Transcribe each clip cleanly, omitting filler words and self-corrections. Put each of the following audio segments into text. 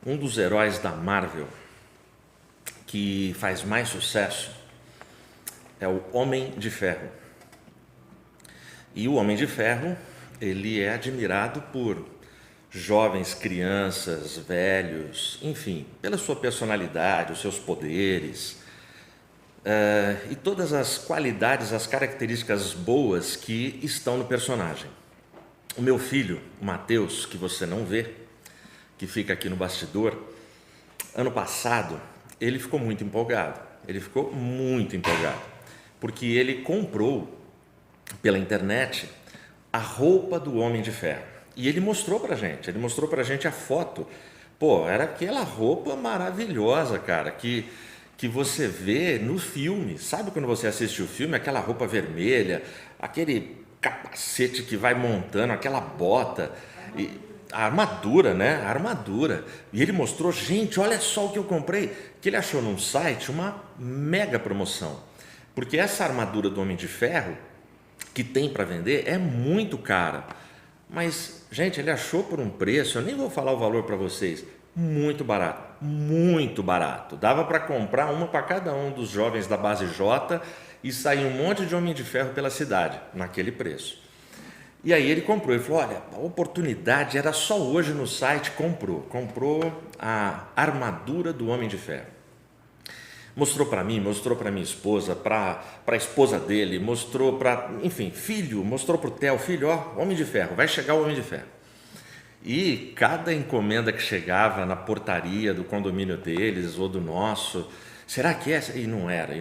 Um dos heróis da Marvel que faz mais sucesso é o Homem de Ferro. E o Homem de Ferro, ele é admirado por jovens, crianças, velhos, enfim, pela sua personalidade, os seus poderes, e todas as qualidades, as características boas que estão no personagem. O meu filho, o Matheus, que você não vê, que fica aqui no bastidor, ano passado ele ficou muito empolgado. Porque ele comprou pela internet a roupa do Homem de Ferro. E ele mostrou pra gente a foto. Pô, era aquela roupa maravilhosa, cara, que você vê no filme. Sabe quando você assiste o filme, aquela roupa vermelha, aquele capacete que vai montando, aquela bota, e a armadura, né? A armadura. E ele mostrou, gente, olha só o que eu comprei, que ele achou num site uma mega promoção. Porque essa armadura do Homem de Ferro, que tem para vender, é muito cara. Mas, gente, ele achou por um preço, eu nem vou falar o valor para vocês, muito barato, muito barato. Dava para comprar uma para cada um dos jovens da base J e sair um monte de Homem de Ferro pela cidade, naquele preço. E aí ele comprou, ele falou, olha, a oportunidade era só hoje no site, comprou a armadura do Homem de Ferro. Mostrou para mim, mostrou para minha esposa, para a esposa dele, mostrou para, enfim, filho, mostrou para o Theo, filho, ó, Homem de Ferro, vai chegar o Homem de Ferro. E cada encomenda que chegava na portaria do condomínio deles ou do nosso, será que é essa? E não era.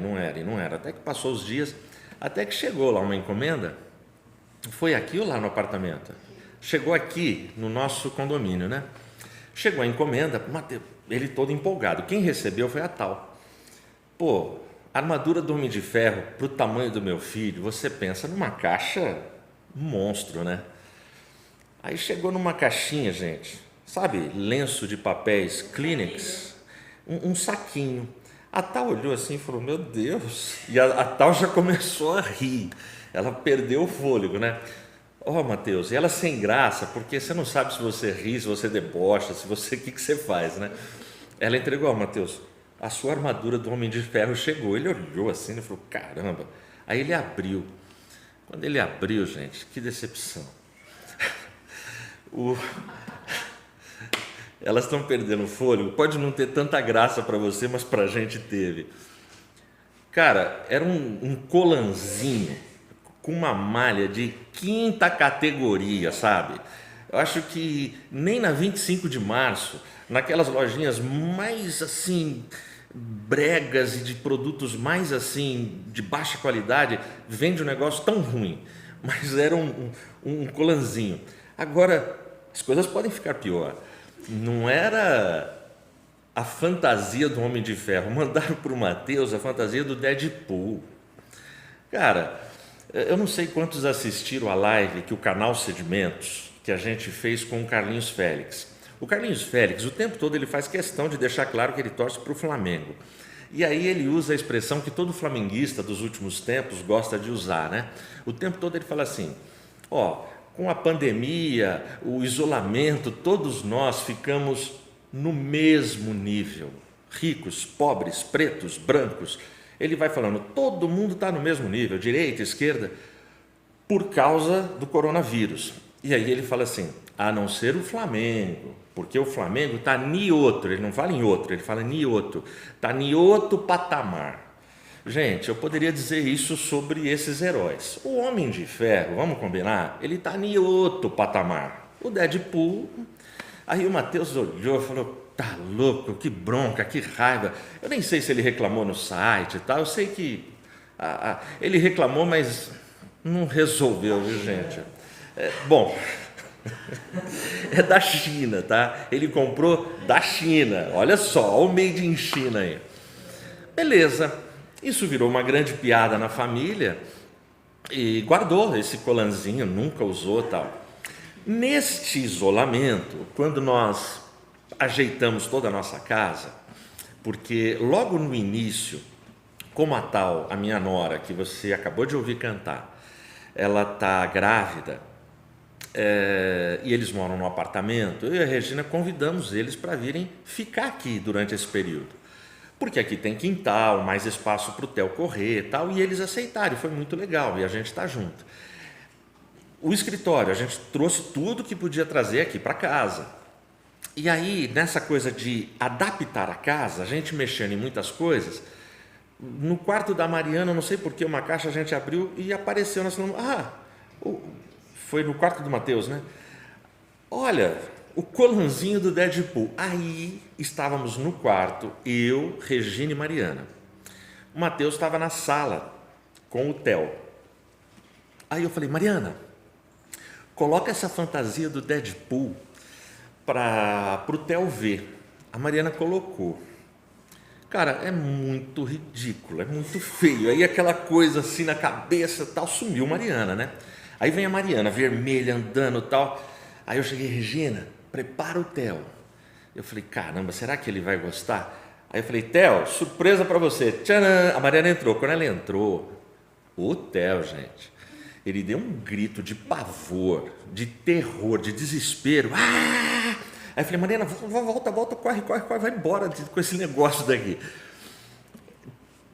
Até que passou os dias, até que chegou lá uma encomenda, foi aqui ou lá no apartamento? Chegou aqui no nosso condomínio, né? Chegou a encomenda, Mateus, ele todo empolgado. Quem recebeu foi a tal. Pô, armadura do Homem de Ferro pro tamanho do meu filho, você pensa numa caixa monstro, né? Aí chegou numa caixinha, gente, sabe, lenço de papéis Kleenex, um saquinho. A tal olhou assim e falou, meu Deus, e a tal já começou a rir, ela perdeu o fôlego, né? Ó, Matheus, e ela sem graça, porque você não sabe se você ri, se você debocha, se você, o que você faz, né? Ela entregou, ó, Matheus, a sua armadura do Homem de Ferro chegou. Ele olhou assim e falou, caramba. Aí ele abriu. Quando ele abriu, gente, que decepção. Elas estão perdendo o fôlego, pode não ter tanta graça para você, mas para a gente teve. Cara, era um colanzinho com uma malha de quinta categoria, sabe? Eu acho que nem na 25 de março, naquelas lojinhas mais assim, bregas e de produtos mais assim, de baixa qualidade, vende um negócio tão ruim. Mas era um colanzinho. Agora, as coisas podem ficar pior. Não era a fantasia do Homem de Ferro, mandaram para o Matheus a fantasia do Deadpool. Cara, eu não sei quantos assistiram a live que o canal Sedimentos, que a gente fez com o Carlinhos Félix. O Carlinhos Félix, o tempo todo ele faz questão de deixar claro que ele torce para o Flamengo. E aí ele usa a expressão que todo flamenguista dos últimos tempos gosta de usar, né? O tempo todo ele fala assim, ó, com a pandemia, o isolamento, todos nós ficamos no mesmo nível. Ricos, pobres, pretos, brancos. Ele vai falando, todo mundo está no mesmo nível, direita, esquerda, por causa do coronavírus. E aí ele fala assim, a não ser o Flamengo, porque o Flamengo está em outro, ele não fala em outro, ele fala em outro, está em outro patamar. Gente, eu poderia dizer isso sobre esses heróis. O Homem de Ferro, vamos combinar? Ele está em outro patamar. O Deadpool. Aí o Matheus olhou e falou, tá louco, que bronca, que raiva. Eu nem sei se ele reclamou no site e tal, eu sei que ele reclamou, mas não resolveu, viu, gente? Bom, é da China, tá? Ele comprou da China, olha só, olha o made in China aí. Beleza. Isso virou uma grande piada na família e guardou esse colanzinho, nunca usou tal. Neste isolamento, quando nós ajeitamos toda a nossa casa, porque logo no início, como a tal, a minha nora, que você acabou de ouvir cantar, ela está grávida e eles moram no apartamento. Eu e a Regina convidamos eles para virem ficar aqui durante esse período, porque aqui tem quintal, mais espaço para o Theo correr e tal, e eles aceitaram, foi muito legal, e a gente está junto. O escritório, a gente trouxe tudo que podia trazer aqui para casa. E aí, nessa coisa de adaptar a casa, a gente mexendo em muitas coisas, no quarto da Mariana, não sei porquê, uma caixa a gente abriu e apareceu, nós falamos, foi no quarto do Matheus, né? Olha, o colanzinho do Deadpool. Aí estávamos no quarto, eu, Regina e Mariana. O Matheus estava na sala com o Theo. Aí eu falei, Mariana, coloca essa fantasia do Deadpool para o Theo ver. A Mariana colocou. Cara, é muito ridículo, é muito feio. Aí aquela coisa assim na cabeça tal, sumiu Mariana, né? Aí vem a Mariana, vermelha, andando tal. Aí eu cheguei, Regina, prepara o Theo. Eu falei, caramba, será que ele vai gostar? Aí eu falei, Theo, surpresa para você. Tcharam! A Mariana entrou. Quando ela entrou, o Theo, gente, ele deu um grito de pavor, de terror, de desespero. Ah! Aí eu falei, Mariana, volta, corre, vai embora com esse negócio daqui.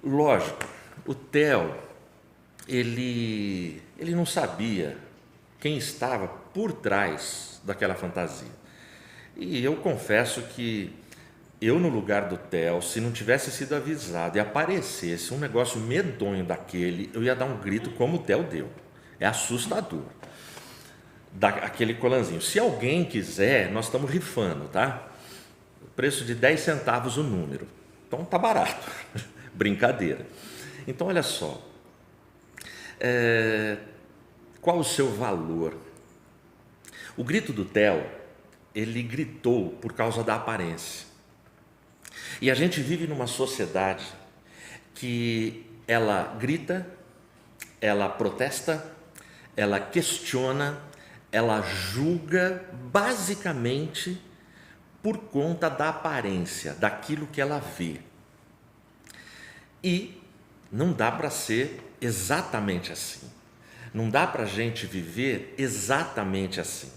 Lógico, o Theo, ele não sabia quem estava por trás daquela fantasia. E eu confesso que eu, no lugar do Theo, se não tivesse sido avisado e aparecesse um negócio medonho daquele, eu ia dar um grito como o Theo deu. É assustador. Aquele colanzinho. Se alguém quiser, nós estamos rifando, tá? O preço de 10 centavos o número. Então tá barato. Brincadeira. Então olha só. Qual o seu valor? O grito do Theo, ele gritou por causa da aparência. E a gente vive numa sociedade que ela grita, ela protesta, ela questiona, ela julga basicamente por conta da aparência, daquilo que ela vê. E não dá para ser exatamente assim. Não dá para a gente viver exatamente assim.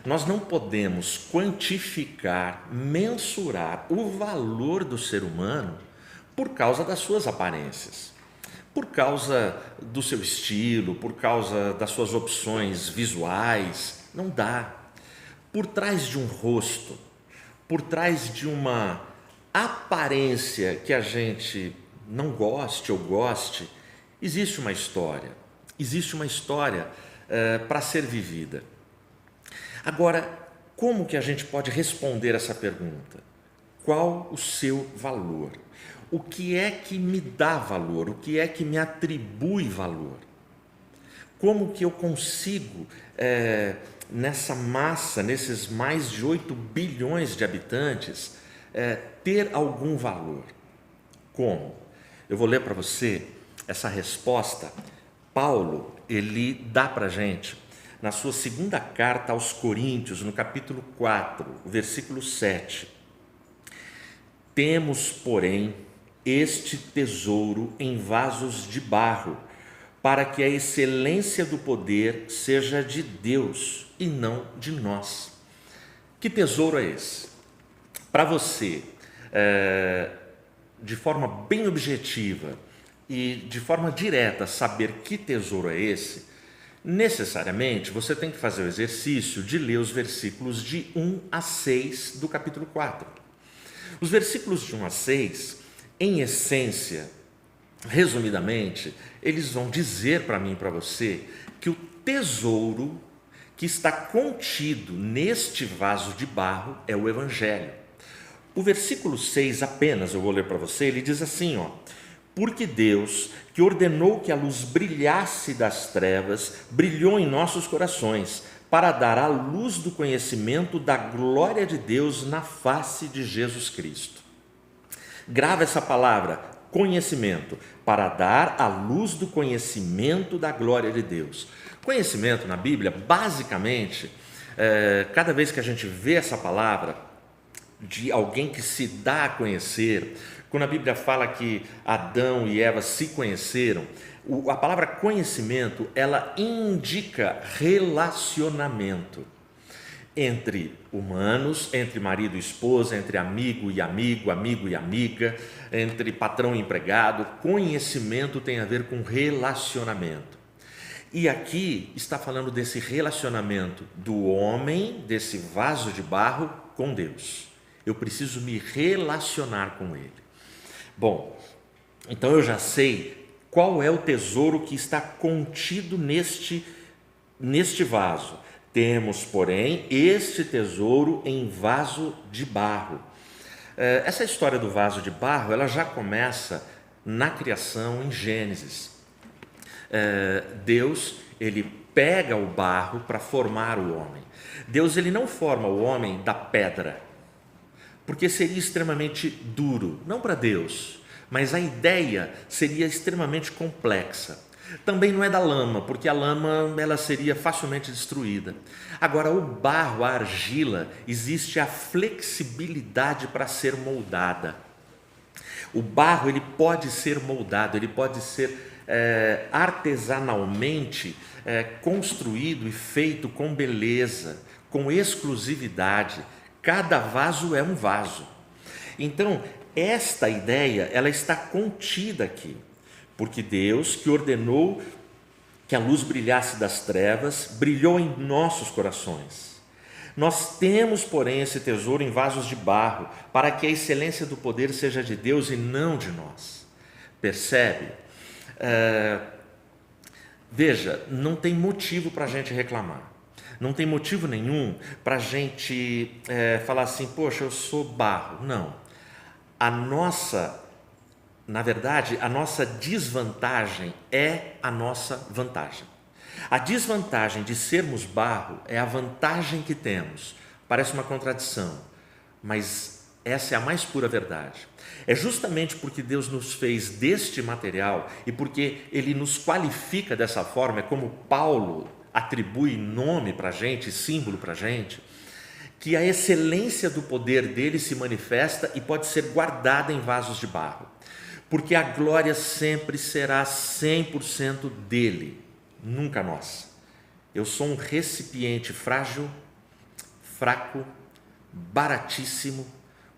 Nós não podemos quantificar, mensurar o valor do ser humano por causa das suas aparências, por causa do seu estilo, por causa das suas opções visuais. Não dá. Por trás de um rosto, por trás de uma aparência que a gente não goste ou goste, existe uma história. Existe uma história para ser vivida. Agora, como que a gente pode responder essa pergunta? Qual o seu valor? O que é que me dá valor? O que é que me atribui valor? Como que eu consigo, nessa massa, nesses mais de 8 bilhões de habitantes, ter algum valor? Como? Eu vou ler para você essa resposta. Paulo, ele dá para a gente, na sua segunda carta aos Coríntios, no capítulo 4, versículo 7. Temos, porém, este tesouro em vasos de barro, para que a excelência do poder seja de Deus e não de nós. Que tesouro é esse? Para você, de forma bem objetiva e de forma direta, saber que tesouro é esse, necessariamente você tem que fazer o exercício de ler os versículos de 1 a 6 do capítulo 4. Os versículos de 1 a 6, em essência, resumidamente, eles vão dizer para mim e para você que o tesouro que está contido neste vaso de barro é o Evangelho. O versículo 6 apenas, eu vou ler para você, ele diz assim, porque Deus, que ordenou que a luz brilhasse das trevas, brilhou em nossos corações, para dar a luz do conhecimento da glória de Deus na face de Jesus Cristo. Grava essa palavra, conhecimento, para dar a luz do conhecimento da glória de Deus. Conhecimento na Bíblia, basicamente, cada vez que a gente vê essa palavra de alguém que se dá a conhecer, Quando a Bíblia fala que Adão e Eva se conheceram, a palavra conhecimento, ela indica relacionamento entre humanos, entre marido e esposa, entre amigo e amigo, amigo e amiga, entre patrão e empregado. Conhecimento tem a ver com relacionamento. E aqui está falando desse relacionamento do homem, desse vaso de barro, com Deus. Eu preciso me relacionar com Ele. Bom, então eu já sei qual é o tesouro que está contido neste vaso. Temos, porém, este tesouro em vaso de barro. Essa história do vaso de barro, ela já começa na criação, em Gênesis. Deus, ele pega o barro para formar o homem. Deus, ele não forma o homem da pedra, porque seria extremamente duro, não para Deus, mas a ideia seria extremamente complexa. Também não é da lama, porque a lama ela seria facilmente destruída. Agora, o barro, a argila, existe a flexibilidade para ser moldada. O barro, ele pode ser moldado, ele pode ser artesanalmente construído e feito com beleza, com exclusividade. Cada vaso é um vaso. Então, esta ideia, ela está contida aqui. Porque Deus, que ordenou que a luz brilhasse das trevas, brilhou em nossos corações. Nós temos, porém, esse tesouro em vasos de barro, para que a excelência do poder seja de Deus e não de nós. Percebe? Veja, não tem motivo para a gente reclamar. Não tem motivo nenhum para a gente falar assim, poxa, eu sou barro. Não. Na verdade, a nossa desvantagem é a nossa vantagem. A desvantagem de sermos barro é a vantagem que temos. Parece uma contradição, mas essa é a mais pura verdade. É justamente porque Deus nos fez deste material e porque Ele nos qualifica dessa forma, é como Paulo atribui nome para a gente, símbolo para a gente, que a excelência do poder dele se manifesta e pode ser guardada em vasos de barro. Porque a glória sempre será 100% dele, nunca nossa. Eu sou um recipiente frágil, fraco, baratíssimo,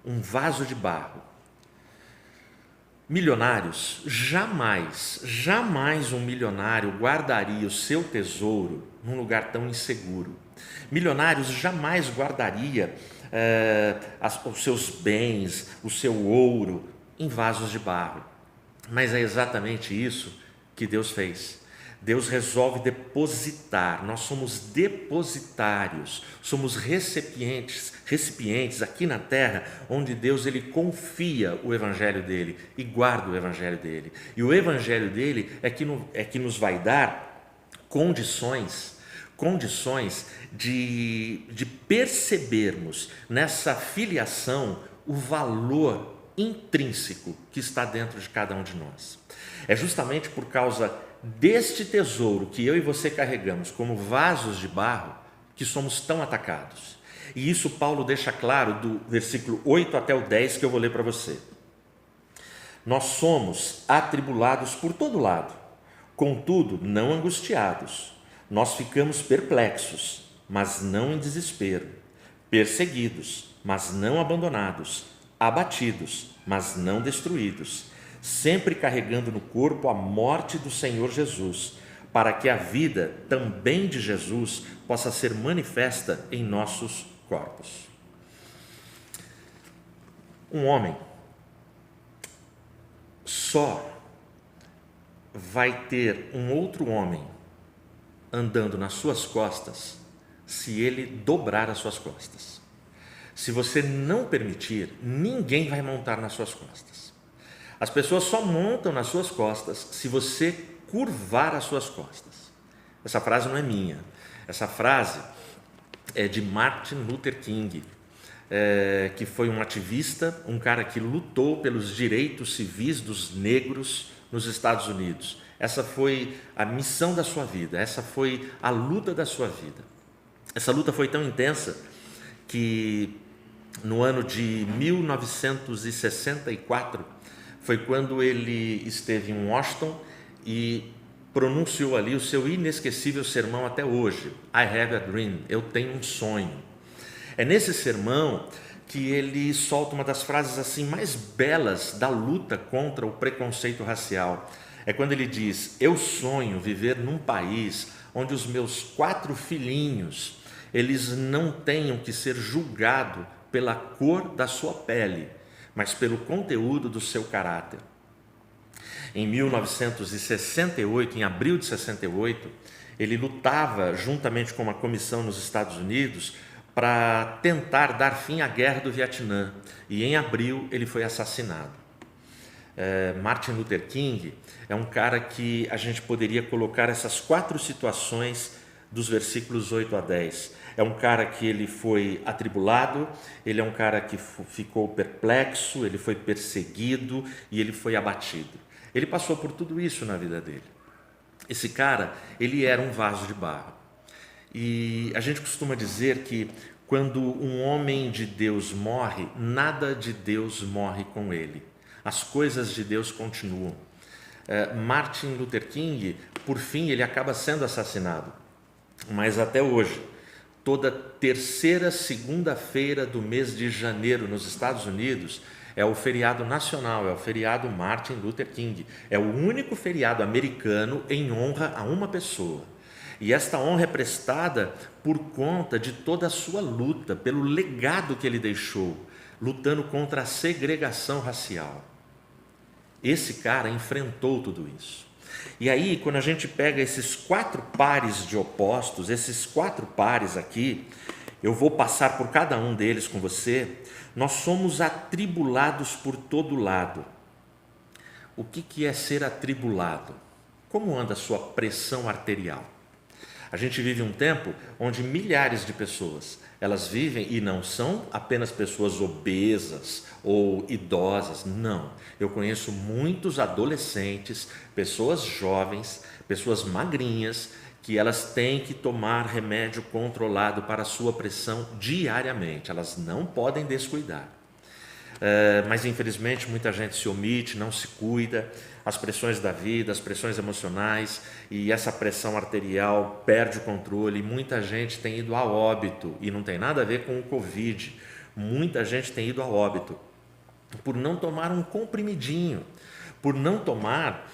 um vaso de barro. Milionários, jamais um milionário guardaria o seu tesouro num lugar tão inseguro. Milionários jamais guardaria os seus bens, o seu ouro, em vasos de barro. Mas é exatamente isso que Deus fez. Deus resolve depositar, nós somos depositários, somos recipientes aqui na terra, onde Deus ele confia o evangelho dele e guarda o evangelho dele. E o evangelho dele é que nos vai dar condições de percebermos nessa filiação o valor intrínseco que está dentro de cada um de nós. É justamente por causa deste tesouro que eu e você carregamos como vasos de barro que somos tão atacados. E isso Paulo deixa claro do versículo 8 até o 10 que eu vou ler para você. Nós somos atribulados por todo lado, contudo não angustiados. Nós ficamos perplexos, mas não em desespero, perseguidos, mas não abandonados, abatidos, mas não destruídos, sempre carregando no corpo a morte do Senhor Jesus, para que a vida também de Jesus possa ser manifesta em nossos corpos. Um homem só vai ter um outro homem andando nas suas costas se ele dobrar as suas costas. Se você não permitir, ninguém vai montar nas suas costas. As pessoas só montam nas suas costas se você curvar as suas costas. Essa frase não é minha. Essa frase é de Martin Luther King, que foi um ativista, um cara que lutou pelos direitos civis dos negros nos Estados Unidos. Essa foi a missão da sua vida, essa foi a luta da sua vida. Essa luta foi tão intensa que no ano de 1964, foi quando ele esteve em Washington e pronunciou ali o seu inesquecível sermão até hoje, I have a dream, eu tenho um sonho. É nesse sermão que ele solta uma das frases assim mais belas da luta contra o preconceito racial. É quando ele diz: eu sonho viver num país onde os meus 4 filhinhos, eles não tenham que ser julgados pela cor da sua pele, mas pelo conteúdo do seu caráter. Em 1968, em abril de 68, ele lutava juntamente com uma comissão nos Estados Unidos para tentar dar fim à guerra do Vietnã, e em abril ele foi assassinado. Martin Luther King é um cara que a gente poderia colocar essas 4 situações dos versículos 8 a 10. É um cara que ele foi atribulado, ele é um cara que ficou perplexo, ele foi perseguido e ele foi abatido. Ele passou por tudo isso na vida dele. Esse cara, ele era um vaso de barro. E a gente costuma dizer que quando um homem de Deus morre, nada de Deus morre com ele. As coisas de Deus continuam. Martin Luther King, por fim, ele acaba sendo assassinado. Mas até hoje, toda terceira segunda-feira do mês de janeiro nos Estados Unidos é o feriado nacional, é o feriado Martin Luther King. É o único feriado americano em honra a uma pessoa. E esta honra é prestada por conta de toda a sua luta, pelo legado que ele deixou, lutando contra a segregação racial. Esse cara enfrentou tudo isso. E aí, quando a gente pega esses 4 pares de opostos, esses 4 pares aqui, eu vou passar por cada um deles com você. Nós somos atribulados por todo lado. O que é ser atribulado? Como anda a sua pressão arterial? A gente vive um tempo onde milhares de pessoas, elas vivem e não são apenas pessoas obesas ou idosas, não. Eu conheço muitos adolescentes, pessoas jovens, pessoas magrinhas, que elas têm que tomar remédio controlado para a sua pressão diariamente, elas não podem descuidar. Mas infelizmente muita gente se omite, não se cuida, as pressões da vida, as pressões emocionais e essa pressão arterial perde o controle. Muita gente tem ido a óbito e não tem nada a ver com o Covid. Muita gente tem ido a óbito por não tomar um comprimidinho, por não tomar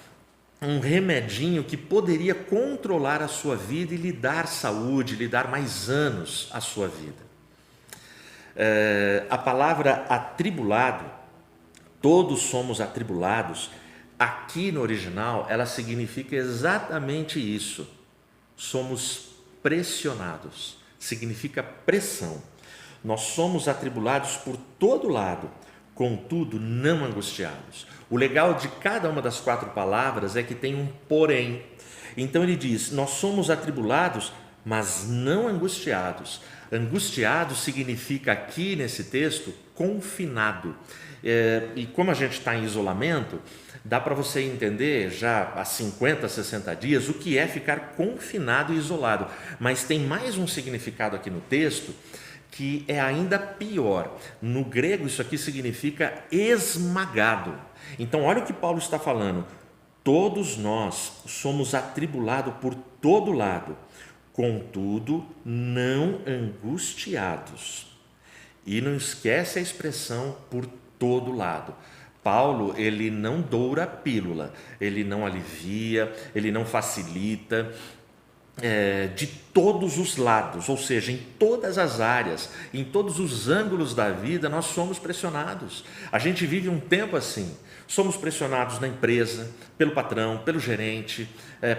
um remedinho que poderia controlar a sua vida e lhe dar saúde, lhe dar mais anos à sua vida. A palavra atribulado, todos somos atribulados, aqui no original ela significa exatamente isso, somos pressionados, significa pressão. Nós somos atribulados por todo lado, contudo não angustiados. O legal de cada uma das 4 palavras é que tem um porém. Então ele diz, nós somos atribulados, mas não angustiados. Angustiado significa aqui nesse texto confinado. E como a gente está em isolamento, dá para você entender já há 50, 60 dias o que é ficar confinado e isolado. Mas tem mais um significado aqui no texto que é ainda pior. No grego isso aqui significa esmagado. Então olha o que Paulo está falando. Todos nós somos atribulados por todo lado, contudo não angustiados. E não esquece a expressão por todo lado. Paulo, ele não doura a pílula, ele não alivia, ele não facilita, de todos os lados, ou seja, em todas as áreas, em todos os ângulos da vida, nós somos pressionados. A gente vive um tempo assim, somos pressionados na empresa, pelo patrão, pelo gerente,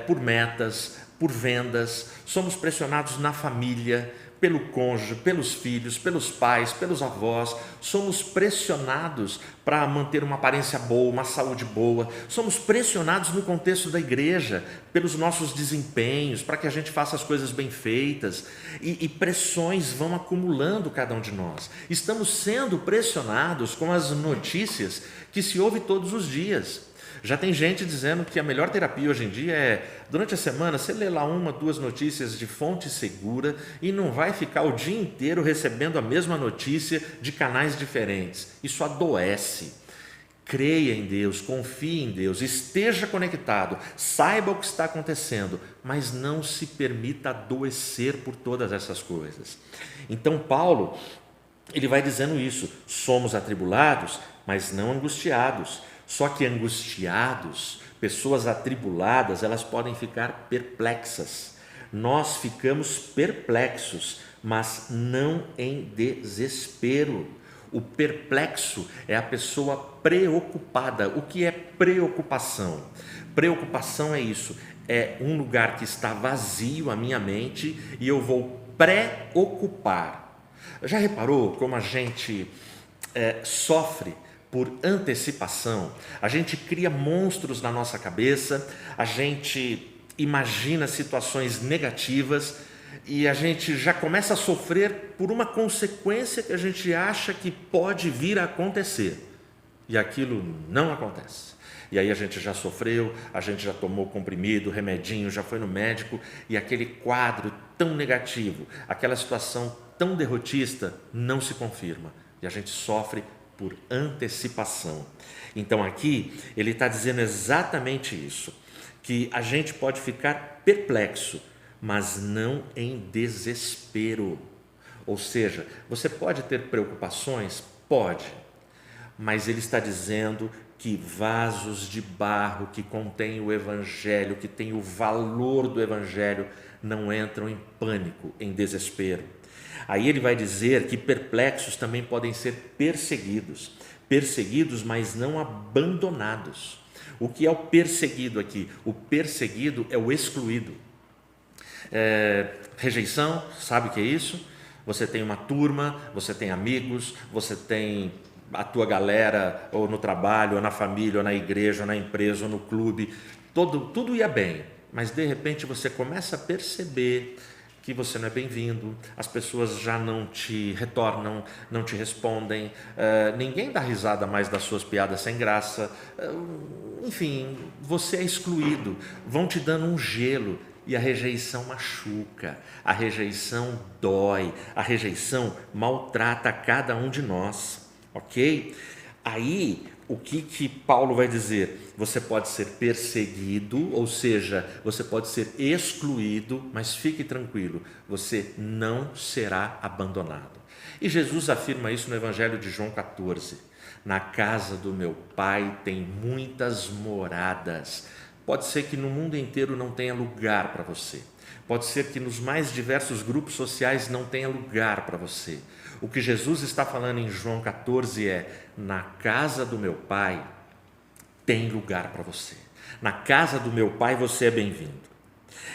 por metas, por vendas, somos pressionados na família, pelo cônjuge, pelos filhos, pelos pais, pelos avós, somos pressionados para manter uma aparência boa, uma saúde boa, somos pressionados no contexto da igreja, pelos nossos desempenhos, para que a gente faça as coisas bem feitas, e pressões vão acumulando cada um de nós. Estamos sendo pressionados com as notícias que se ouve todos os dias. Já tem gente dizendo que a melhor terapia hoje em dia é, durante a semana, você lê lá 1, 2 notícias de fonte segura e não vai ficar o dia inteiro recebendo a mesma notícia de canais diferentes. Isso adoece. Creia em Deus, confie em Deus, esteja conectado, saiba o que está acontecendo, mas não se permita adoecer por todas essas coisas. Então Paulo, ele vai dizendo isso: somos atribulados, mas não angustiados. Só que angustiados, pessoas atribuladas, elas podem ficar perplexas. Nós ficamos perplexos, mas não em desespero. O perplexo é a pessoa preocupada. O que é preocupação? Preocupação é isso, é um lugar que está vazio, a minha mente, e eu vou preocupar. Já reparou como a gente sofre por antecipação? A gente cria monstros na nossa cabeça, a gente imagina situações negativas e a gente já começa a sofrer por uma consequência que a gente acha que pode vir a acontecer, e aquilo não acontece. E aí a gente já sofreu, a gente já tomou comprimido, remedinho, já foi no médico, e aquele quadro tão negativo, aquela situação tão derrotista não se confirma, e a gente sofre por antecipação. Então aqui ele está dizendo exatamente isso, que a gente pode ficar perplexo, mas não em desespero. Ou seja, você pode ter preocupações? Pode, mas ele está dizendo que vasos de barro que contêm o Evangelho, que têm o valor do Evangelho, não entram em pânico, em desespero. Aí ele vai dizer que perplexos também podem ser perseguidos, mas não abandonados. O que é o perseguido aqui? O perseguido é o excluído. Rejeição, sabe o que é isso? Você tem uma turma, você tem amigos, você tem a tua galera, ou no trabalho, ou na família, ou na igreja, ou na empresa, ou no clube, tudo ia bem, mas de repente você começa a perceber que você não é bem-vindo, as pessoas já não te retornam, não te respondem, ninguém dá risada mais das suas piadas sem graça, enfim, você é excluído, vão te dando um gelo. E a rejeição machuca, a rejeição dói, a rejeição maltrata cada um de nós, ok? Aí, o que Paulo vai dizer? Você pode ser perseguido, ou seja, você pode ser excluído, mas fique tranquilo, você não será abandonado. E Jesus afirma isso no Evangelho de João 14. Na casa do meu Pai tem muitas moradas. Pode ser que no mundo inteiro não tenha lugar para você. Pode ser que nos mais diversos grupos sociais não tenha lugar para você. O que Jesus está falando em João 14 é: na casa do meu Pai tem lugar para você. Na casa do meu Pai você é bem-vindo.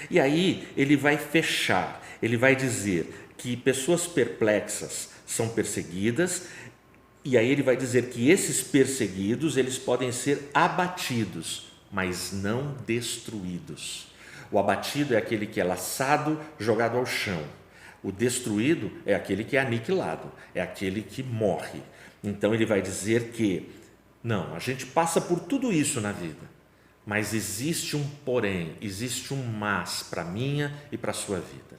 E aí ele vai fechar, ele vai dizer que pessoas perplexas são perseguidas, e aí ele vai dizer que esses perseguidos, eles podem ser abatidos, mas não destruídos. O abatido é aquele que é laçado, jogado ao chão. O destruído é aquele que é aniquilado, é aquele que morre. Então ele vai dizer que, não, a gente passa por tudo isso na vida, mas existe um porém, existe um mas para a minha e para a sua vida.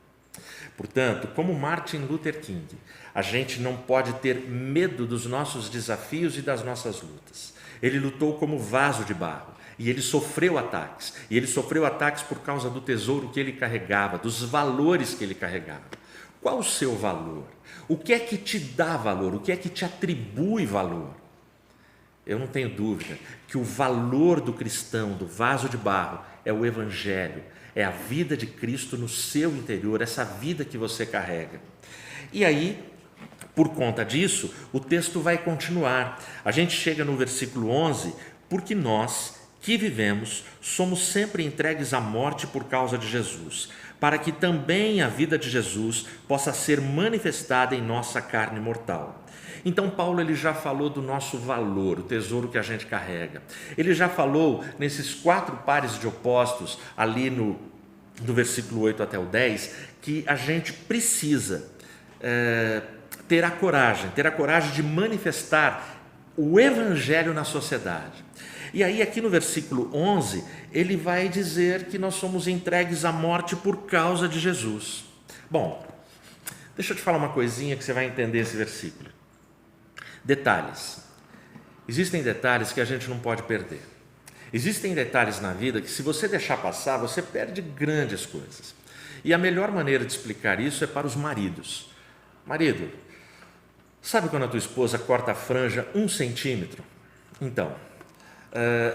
Portanto, como Martin Luther King, a gente não pode ter medo dos nossos desafios e das nossas lutas. Ele lutou como vaso de barro. E ele sofreu ataques, por causa do tesouro que ele carregava, dos valores que ele carregava. Qual o seu valor? O que é que te dá valor? O que é que te atribui valor? Eu não tenho dúvida que o valor do cristão, do vaso de barro, é o Evangelho, é a vida de Cristo no seu interior, essa vida que você carrega. E aí, por conta disso, o texto vai continuar. A gente chega no versículo 11, porque nós que vivemos, somos sempre entregues à morte por causa de Jesus, para que também a vida de Jesus possa ser manifestada em nossa carne mortal. Então Paulo ele já falou do nosso valor, o tesouro que a gente carrega. Ele já falou nesses 4 pares de opostos, ali do versículo 8 até o 10, que a gente precisa ter a coragem de manifestar o Evangelho na sociedade. E aí aqui no versículo 11, ele vai dizer que nós somos entregues à morte por causa de Jesus. Bom, deixa eu te falar uma coisinha que você vai entender esse versículo. Detalhes. Existem detalhes que a gente não pode perder. Existem detalhes na vida que, se você deixar passar, você perde grandes coisas. E a melhor maneira de explicar isso é para os maridos. Marido, sabe quando a tua esposa corta a franja 1 centímetro? Então,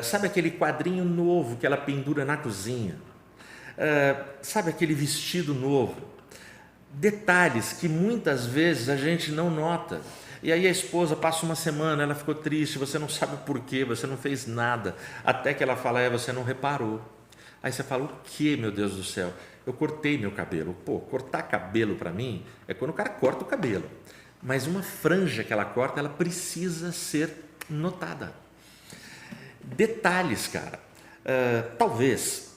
sabe aquele quadrinho novo que ela pendura na cozinha? Sabe aquele vestido novo? Detalhes que muitas vezes a gente não nota. E aí a esposa passa uma semana, ela ficou triste, você não sabe o porquê, você não fez nada, até que ela fala, você não reparou. Aí você fala, o que, meu Deus do céu? Eu cortei meu cabelo. Pô, cortar cabelo para mim é quando o cara corta o cabelo. Mas uma franja que ela corta, ela precisa ser notada. Detalhes, cara. Talvez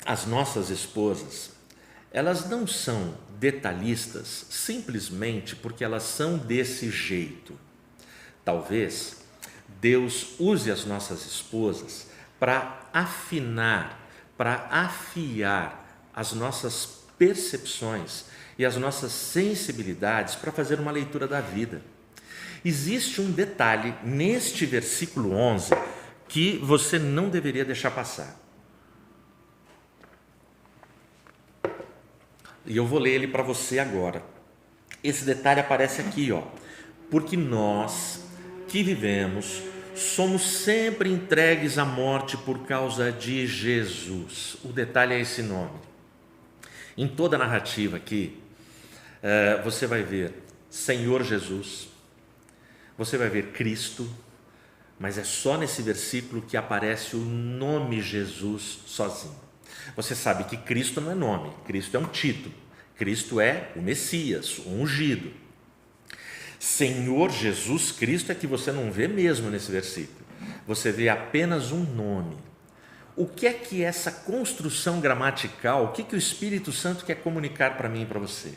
as nossas esposas, elas não são detalhistas simplesmente porque elas são desse jeito. Talvez Deus use as nossas esposas para afinar, para afiar as nossas percepções e as nossas sensibilidades para fazer uma leitura da vida. Existe um detalhe neste versículo 11 que você não deveria deixar passar. E eu vou ler ele para você agora. Esse detalhe aparece aqui, ó. Porque nós que vivemos somos sempre entregues à morte por causa de Jesus. O detalhe é esse nome. Em toda a narrativa aqui, você vai ver Senhor Jesus, você vai ver Cristo, mas é só nesse versículo que aparece o nome Jesus sozinho. Você sabe que Cristo não é nome, Cristo é um título. Cristo é o Messias, o ungido. Senhor Jesus Cristo é que você não vê mesmo nesse versículo. Você vê apenas um nome. O que é que essa construção gramatical, o que o Espírito Santo quer comunicar para mim e para você?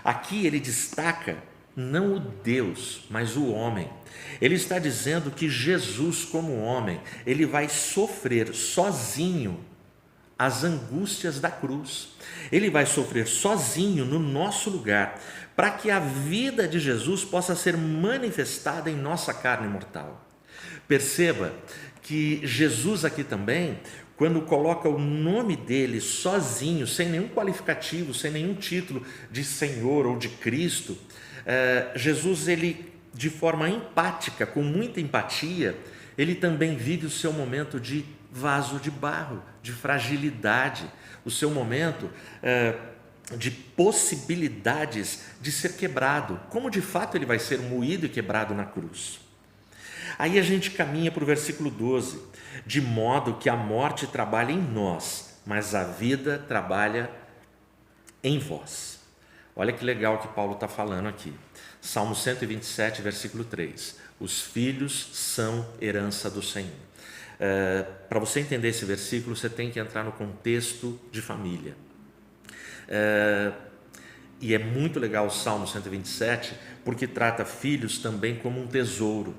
Aqui ele destaca não o Deus, mas o homem. Ele está dizendo que Jesus, como homem, ele vai sofrer sozinho as angústias da cruz. Ele vai sofrer sozinho no nosso lugar, para que a vida de Jesus possa ser manifestada em nossa carne mortal. Perceba que Jesus aqui também, quando coloca o nome dele sozinho, sem nenhum qualificativo, sem nenhum título de Senhor ou de Cristo, Jesus, ele, de forma empática, com muita empatia, ele também vive o seu momento de vaso de barro, de fragilidade, o seu momento de possibilidades de ser quebrado, como de fato ele vai ser moído e quebrado na cruz. Aí a gente caminha para o versículo 12, de modo que a morte trabalha em nós, mas a vida trabalha em vós. Olha que legal que Paulo está falando aqui. Salmo 127, versículo 3. Os filhos são herança do Senhor. Para você entender esse versículo, você tem que entrar no contexto de família. E é muito legal o Salmo 127, porque trata filhos também como um tesouro.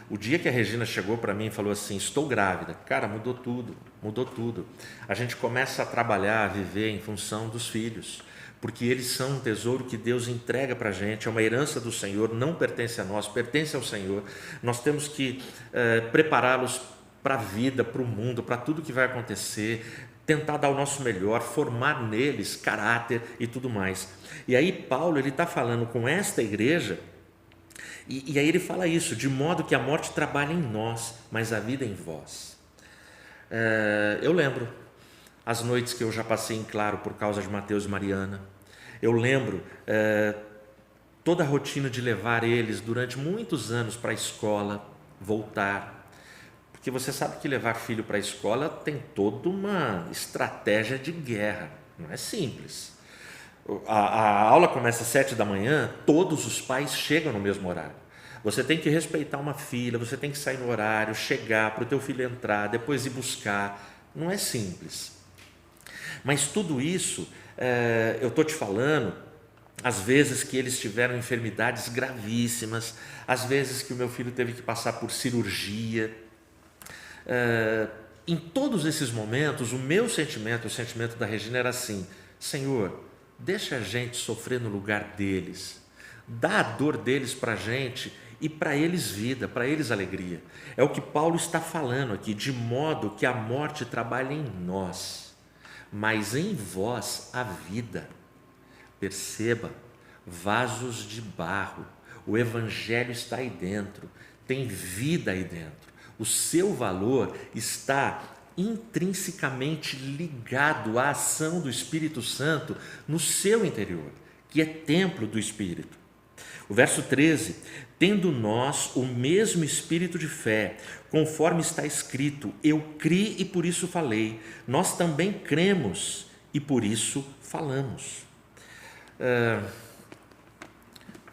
O dia que a Regina chegou para mim e falou assim, estou grávida, cara, mudou tudo, mudou tudo. A gente começa a trabalhar, a viver em função dos filhos, porque eles são um tesouro que Deus entrega para a gente, é uma herança do Senhor, não pertence a nós, pertence ao Senhor. Nós temos que prepará-los para a vida, para o mundo, para tudo que vai acontecer, tentar dar o nosso melhor, formar neles caráter e tudo mais. E aí Paulo, ele está falando com esta igreja, e aí ele fala isso, de modo que a morte trabalha em nós, mas a vida em vós. Eu lembro as noites que eu já passei em claro por causa de Mateus e Mariana. Eu lembro toda a rotina de levar eles durante muitos anos para a escola, voltar. Porque você sabe que levar filho para a escola tem toda uma estratégia de guerra, não é simples. A aula começa às 7 da manhã, todos os pais chegam no mesmo horário. Você tem que respeitar uma fila, você tem que sair no horário, chegar para o teu filho entrar, depois ir buscar. Não é simples. Mas tudo isso, eu estou te falando, às vezes que eles tiveram enfermidades gravíssimas, às vezes que o meu filho teve que passar por cirurgia. Em todos esses momentos, o meu sentimento, o sentimento da Regina era assim, Senhor, deixa a gente sofrer no lugar deles, dá a dor deles para a gente e para eles vida, para eles alegria. É o que Paulo está falando aqui, de modo que a morte trabalha em nós, mas em vós a vida. Perceba, vasos de barro, o evangelho está aí dentro, tem vida aí dentro. O seu valor está intrinsecamente ligado à ação do Espírito Santo no seu interior, que é templo do Espírito. O verso 13, tendo nós o mesmo espírito de fé, conforme está escrito, eu criei e por isso falei, nós também cremos e por isso falamos.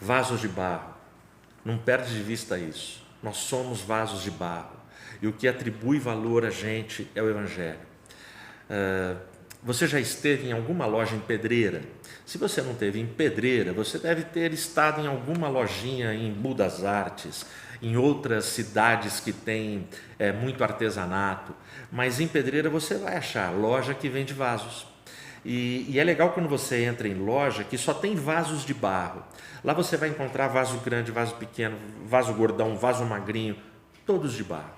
Vasos de barro, não perde de vista isso, nós somos vasos de barro, e o que atribui valor a gente é o Evangelho. Você já esteve em alguma loja em Pedreira? Se você não esteve em Pedreira, você deve ter estado em alguma lojinha em Budas Artes, em outras cidades que tem muito artesanato, mas em Pedreira você vai achar loja que vende vasos. E é legal quando você entra em loja que só tem vasos de barro. Lá você vai encontrar vaso grande, vaso pequeno, vaso gordão, vaso magrinho, todos de barro.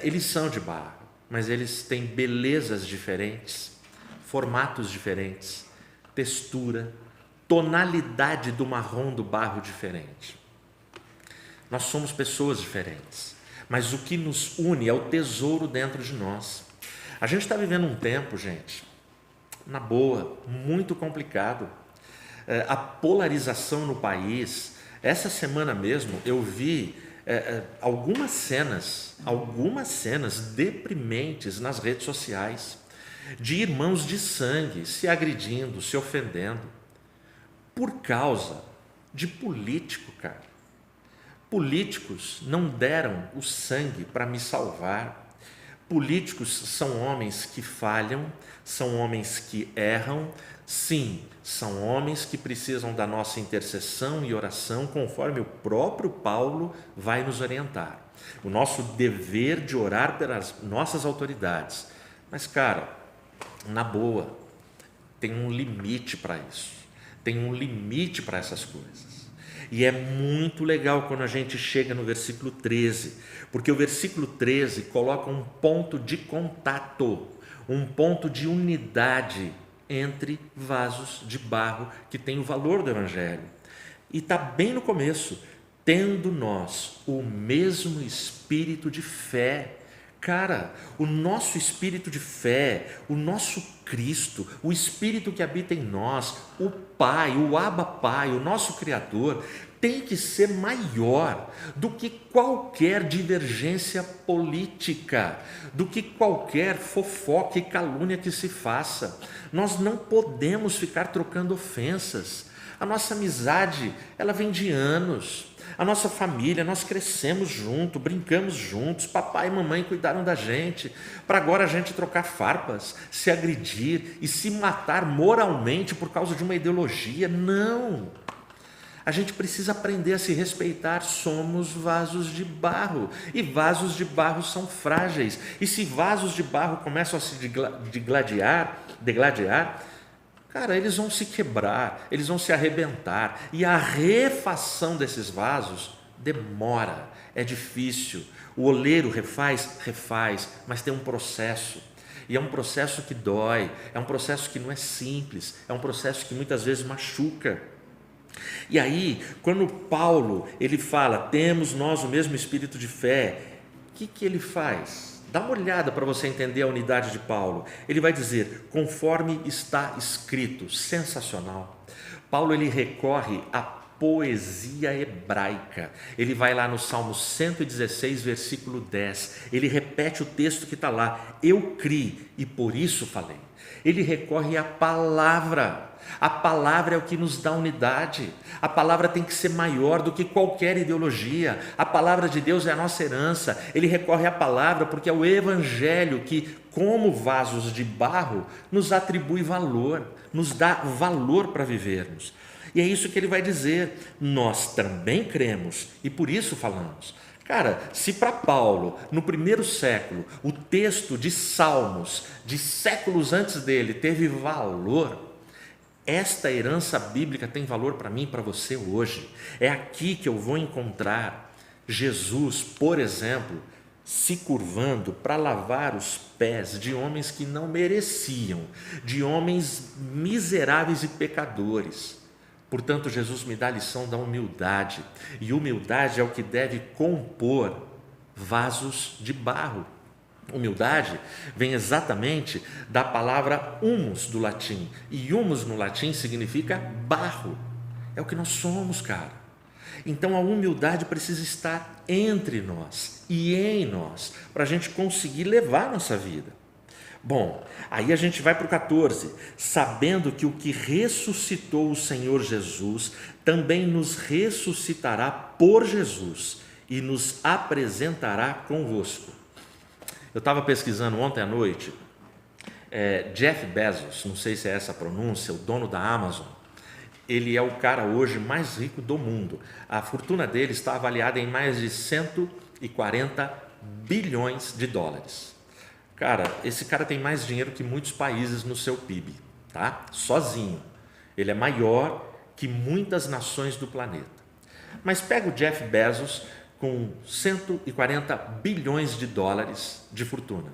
Eles são de barro, mas eles têm belezas diferentes, formatos diferentes, textura, tonalidade do marrom do barro diferente. Nós somos pessoas diferentes, mas o que nos une é o tesouro dentro de nós. A gente está vivendo um tempo, gente, na boa, muito complicado. A polarização no país, essa semana mesmo eu vi algumas cenas deprimentes nas redes sociais, de irmãos de sangue se agredindo, se ofendendo, por causa de político, cara. Políticos não deram o sangue para me salvar. Políticos são homens que falham, são homens que erram, sim, são homens que precisam da nossa intercessão e oração, conforme o próprio Paulo vai nos orientar. O nosso dever de orar pelas nossas autoridades. Mas, cara, na boa, tem um limite para isso, tem um limite para essas coisas. E é muito legal quando a gente chega no versículo 13, porque o versículo 13 coloca um ponto de contato, um ponto de unidade entre vasos de barro que tem o valor do Evangelho. E está bem no começo, tendo nós o mesmo espírito de fé. Cara, o nosso espírito de fé, o nosso Cristo, o Espírito que habita em nós, o Pai, o Abba Pai, o nosso Criador, tem que ser maior do que qualquer divergência política, do que qualquer fofoca e calúnia que se faça. Nós não podemos ficar trocando ofensas. A nossa amizade, ela vem de anos. A nossa família, nós crescemos juntos, brincamos juntos, papai e mamãe cuidaram da gente, para agora a gente trocar farpas, se agredir e se matar moralmente por causa de uma ideologia. Não! A gente precisa aprender a se respeitar. Somos vasos de barro, e vasos de barro são frágeis, e se vasos de barro começam a se degladiar, cara, eles vão se quebrar, eles vão se arrebentar, e a refação desses vasos demora, é difícil. O oleiro refaz, mas tem um processo, e é um processo que dói, é um processo que não é simples, é um processo que muitas vezes machuca. E aí, quando Paulo ele fala, temos nós o mesmo espírito de fé, o que ele faz? Dá uma olhada para você entender a unidade de Paulo. Ele vai dizer, conforme está escrito, sensacional. Paulo ele recorre à poesia hebraica. Ele vai lá no Salmo 116, versículo 10. Ele repete o texto que está lá. Eu criei e por isso falei. Ele recorre à palavra. A palavra é o que nos dá unidade. A palavra tem que ser maior do que qualquer ideologia. A palavra de Deus é a nossa herança. Ele recorre à palavra porque é o Evangelho que, como vasos de barro, nos atribui valor, nos dá valor para vivermos. E é isso que ele vai dizer. Nós também cremos e por isso falamos. Cara, se para Paulo, no primeiro século, o texto de Salmos, de séculos antes dele, teve valor, Esta herança bíblica tem valor para mim e para você hoje. É aqui que eu vou encontrar Jesus, por exemplo, se curvando para lavar os pés de homens que não mereciam, de homens miseráveis e pecadores. Portanto, Jesus me dá a lição da humildade, e humildade é o que deve compor vasos de barro. Humildade vem exatamente da palavra humus do latim, e humus no latim significa barro. É o que nós somos, cara. Então a humildade precisa estar entre nós e em nós, para a gente conseguir levar a nossa vida. Bom, aí a gente vai para o 14, sabendo que o que ressuscitou o Senhor Jesus também nos ressuscitará por Jesus e nos apresentará convosco. Eu estava pesquisando ontem à noite, Jeff Bezos, não sei se é essa a pronúncia, o dono da Amazon, ele é o cara hoje mais rico do mundo. A fortuna dele está avaliada em mais de 140 bilhões de dólares. Cara, esse cara tem mais dinheiro que muitos países no seu PIB, tá? Sozinho. Ele é maior que muitas nações do planeta. Mas pega o Jeff Bezos com 140 bilhões de dólares de fortuna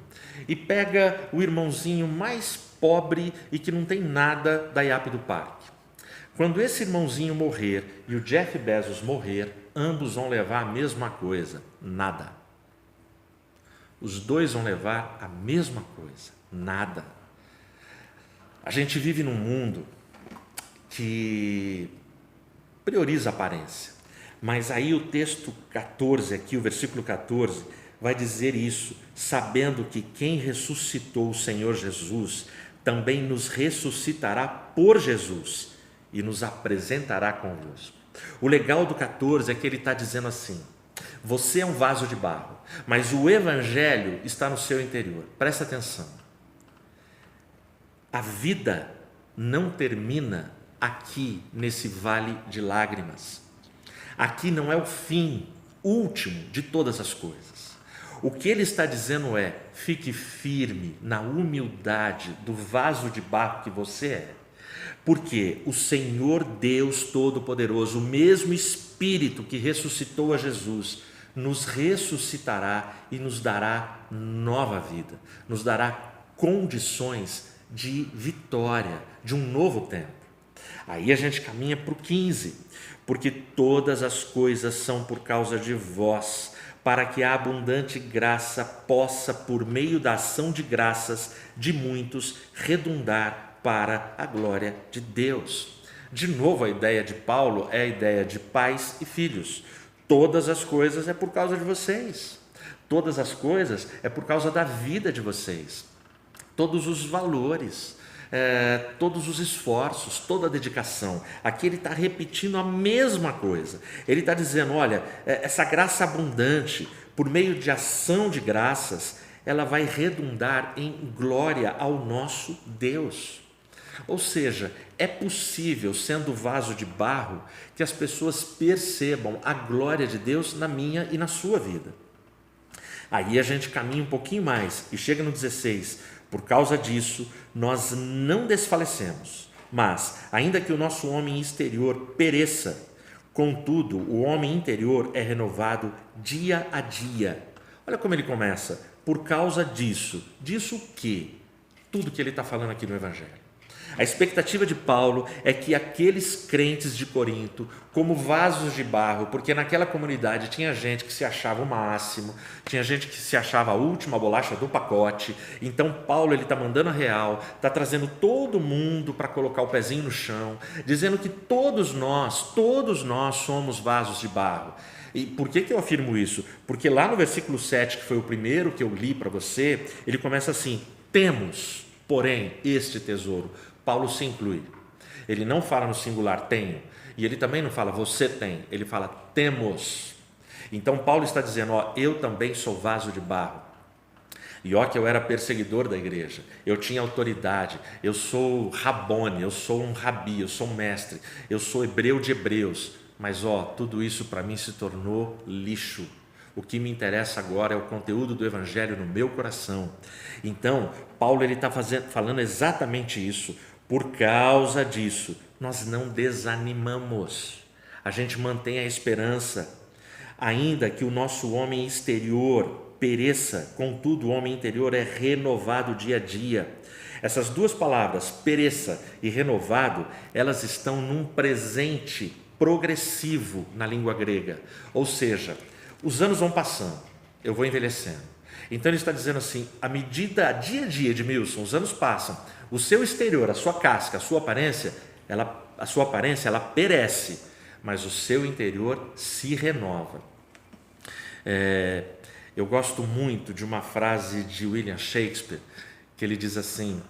e pega o irmãozinho mais pobre e que não tem nada da IAP do Parque. Quando esse irmãozinho morrer e o Jeff Bezos morrer, ambos vão levar a mesma coisa, nada. Os dois vão levar a mesma coisa, nada. A gente vive num mundo que prioriza a aparência, mas aí o texto 14 aqui, o versículo 14, vai dizer isso, sabendo que quem ressuscitou o Senhor Jesus também nos ressuscitará por Jesus e nos apresentará convosco. O legal do 14 é que ele está dizendo assim, você é um vaso de barro, mas o evangelho está no seu interior. Presta atenção. A vida não termina aqui nesse vale de lágrimas. Aqui não é o fim último de todas as coisas. O que ele está dizendo é, fique firme na humildade do vaso de barro que você é. Porque o Senhor Deus Todo-Poderoso, o mesmo Espírito que ressuscitou a Jesus, nos ressuscitará e nos dará nova vida, nos dará condições de vitória, de um novo tempo. Aí a gente caminha para o 15, porque todas as coisas são por causa de vós, para que a abundante graça possa, por meio da ação de graças de muitos, redundar para a glória de Deus. De novo, a ideia de Paulo é a ideia de pais e filhos. Todas as coisas é por causa de vocês. Todas as coisas é por causa da vida de vocês. Todos os valores, todos os esforços, toda a dedicação. Aqui ele está repetindo a mesma coisa. Ele está dizendo, olha, essa graça abundante, por meio de ação de graças, ela vai redundar em glória ao nosso Deus. Ou seja, é possível, sendo vaso de barro, que as pessoas percebam a glória de Deus na minha e na sua vida. Aí a gente caminha um pouquinho mais e chega no 16. Por causa disso, nós não desfalecemos, mas, ainda que o nosso homem exterior pereça, contudo, o homem interior é renovado dia a dia. Olha como ele começa. Por causa disso. Disso o quê? Tudo que ele está falando aqui no Evangelho. A expectativa de Paulo é que aqueles crentes de Corinto, como vasos de barro, porque naquela comunidade tinha gente que se achava o máximo, tinha gente que se achava a última bolacha do pacote, então Paulo está mandando a real, está trazendo todo mundo para colocar o pezinho no chão, dizendo que todos nós somos vasos de barro. E por que eu afirmo isso? Porque lá no versículo 7, que foi o primeiro que eu li para você, ele começa assim, temos, porém, este tesouro. Paulo se inclui, ele não fala no singular tenho, e ele também não fala você tem, ele fala temos. Então Paulo está dizendo, eu também sou vaso de barro, e que eu era perseguidor da igreja, eu tinha autoridade, eu sou Rabone, eu sou um rabi, eu sou um mestre, eu sou hebreu de hebreus, mas tudo isso para mim se tornou lixo. O que me interessa agora é o conteúdo do Evangelho no meu coração. Então, Paulo está falando exatamente isso. Por causa disso, nós não desanimamos. A gente mantém a esperança, ainda que o nosso homem exterior pereça, contudo o homem interior é renovado dia a dia. Essas duas palavras, pereça e renovado, elas estão num presente progressivo na língua grega. Ou seja, os anos vão passando, eu vou envelhecendo. Então ele está dizendo assim, à medida, dia a dia, Edmilson, os anos passam, o seu exterior, a sua casca, a sua aparência, ela perece, mas o seu interior se renova. Eu gosto muito de uma frase de William Shakespeare, que ele diz assim,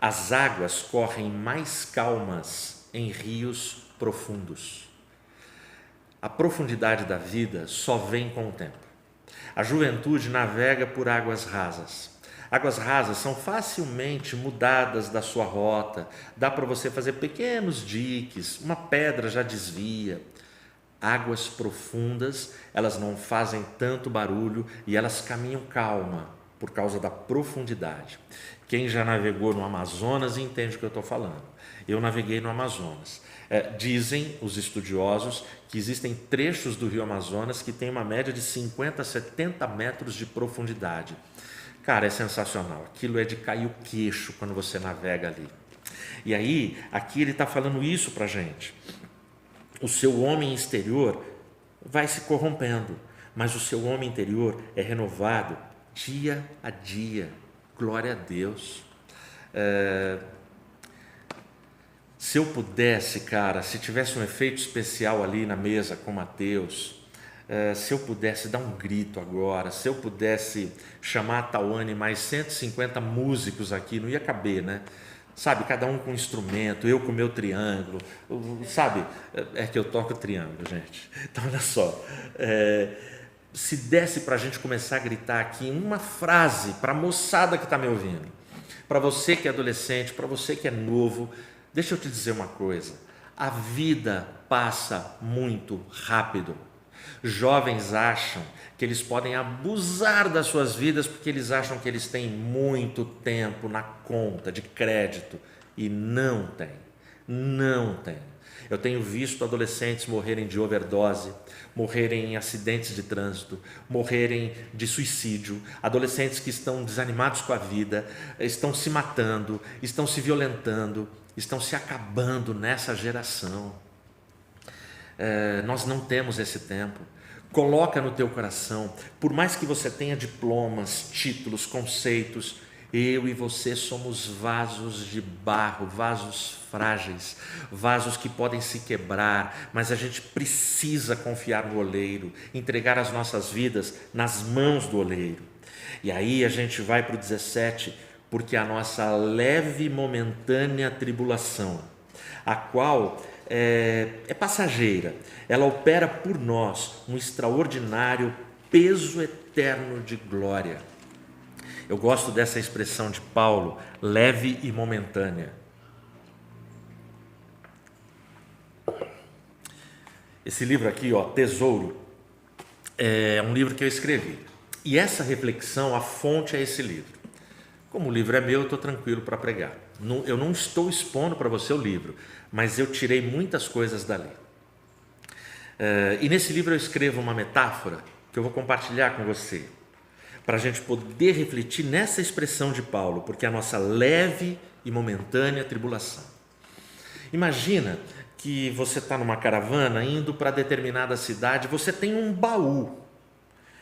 as águas correm mais calmas em rios profundos. A profundidade da vida só vem com o tempo. A juventude navega por águas rasas. Águas rasas são facilmente mudadas da sua rota, dá para você fazer pequenos diques, uma pedra já desvia. Águas profundas, elas não fazem tanto barulho e elas caminham calma por causa da profundidade. Quem já navegou no Amazonas entende o que eu estou falando. Eu naveguei no Amazonas. Dizem os estudiosos que existem trechos do rio Amazonas que tem uma média de 50 a 70 metros de profundidade. Cara, é sensacional. Aquilo é de cair o queixo quando você navega ali. E aí, aqui ele está falando isso para a gente. O seu homem exterior vai se corrompendo, mas o seu homem interior é renovado dia a dia. Glória a Deus. Se eu pudesse, cara, se tivesse um efeito especial ali na mesa com Mateus, se eu pudesse dar um grito agora, se eu pudesse chamar a Tawane mais 150 músicos aqui, não ia caber, né? Sabe, cada um com um instrumento, eu com o meu triângulo, sabe? É que eu toco triângulo, gente. Então, olha só, se desse para a gente começar a gritar aqui uma frase para a moçada que está me ouvindo, para você que é adolescente, para você que é novo, deixa eu te dizer uma coisa, a vida passa muito rápido. Jovens acham que eles podem abusar das suas vidas porque eles acham que eles têm muito tempo na conta de crédito e não tem, não tem. Eu tenho visto adolescentes morrerem de overdose, morrerem em acidentes de trânsito, morrerem de suicídio, adolescentes que estão desanimados com a vida, estão se matando, estão se violentando, estão se acabando nessa geração. Nós não temos esse tempo. Coloca no teu coração, por mais que você tenha diplomas, títulos, conceitos, eu e você somos vasos de barro, vasos frágeis, vasos que podem se quebrar, mas a gente precisa confiar no oleiro, entregar as nossas vidas nas mãos do oleiro. E aí a gente vai para o 17, porque a nossa leve e momentânea tribulação, a qual é passageira, ela opera por nós um extraordinário peso eterno de glória. Eu gosto dessa expressão de Paulo, leve e momentânea. Esse livro aqui, ó, Tesouro, é um livro que eu escrevi. E essa reflexão, a fonte é esse livro. Como o livro é meu, eu estou tranquilo para pregar. Eu não estou expondo para você o livro, mas eu tirei muitas coisas dali. E nesse livro eu escrevo uma metáfora que eu vou compartilhar com você, para a gente poder refletir nessa expressão de Paulo, porque é a nossa leve e momentânea tribulação. Imagina que você está numa caravana indo para determinada cidade, você tem um baú,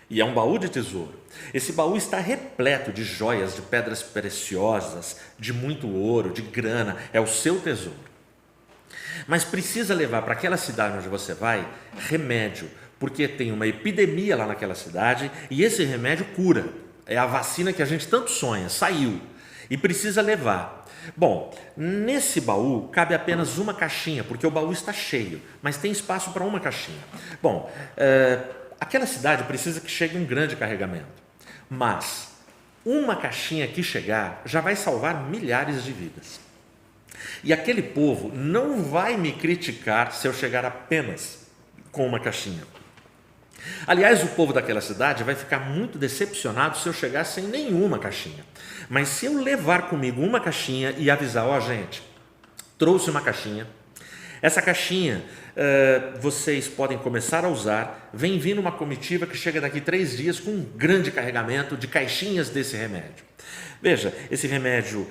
e é um baú de tesouro. Esse baú está repleto de joias, de pedras preciosas, de muito ouro, de grana, é o seu tesouro. Mas precisa levar para aquela cidade onde você vai remédio, porque tem uma epidemia lá naquela cidade e esse remédio cura. É a vacina que a gente tanto sonha, saiu e precisa levar. Bom, nesse baú cabe apenas uma caixinha, porque o baú está cheio, mas tem espaço para uma caixinha. Bom, aquela cidade precisa que chegue um grande carregamento, mas uma caixinha que chegar já vai salvar milhares de vidas. E aquele povo não vai me criticar se eu chegar apenas com uma caixinha. Aliás, o povo daquela cidade vai ficar muito decepcionado se eu chegar sem nenhuma caixinha. Mas se eu levar comigo uma caixinha e avisar, ó gente, trouxe uma caixinha, essa caixinha vocês podem começar a usar, vem vindo uma comitiva que chega daqui 3 dias com um grande carregamento de caixinhas desse remédio. Veja, esse remédio,